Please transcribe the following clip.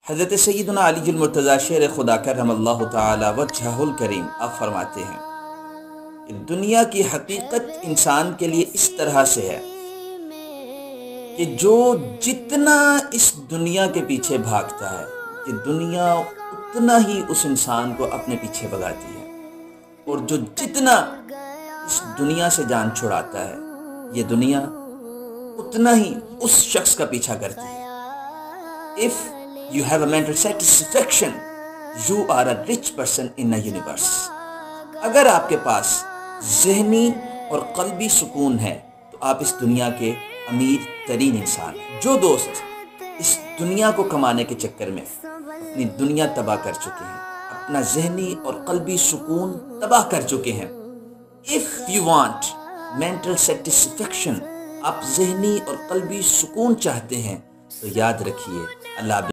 حضرت سیدنا علی المرتضیٰ شیر خدا کرم اللہ تعالی وجہہ الکریم آپ فرماتے ہیں کہ دنیا کی حقیقت انسان کے لیے اس طرح سے ہے کہ جو جتنا اس دنیا کے پیچھے بھاگتا ہے کہ دنیا اتنا ہی اس انسان کو اپنے پیچھے بھگاتی ہے، اور جو جتنا اس دنیا سے جان چھڑاتا ہے یہ دنیا اتنا ہی اس شخص کا پیچھا کرتی ہے۔ If you have a mental satisfaction, you are a rich person in a universe۔ اگر آپ کے پاس ذہنی اور قلبی سکون ہے تو آپ اس دنیا کے امیر ترین انسان ہیں۔ جو دوست اس دنیا کو کمانے کے چکر میں اپنی دنیا تباہ کر چکے ہیں، اپنا ذہنی اور قلبی سکون تباہ کر چکے ہیں، if you want mental satisfaction، آپ ذہنی اور قلبی سکون چاہتے ہیں تو یاد رکھیے اللہ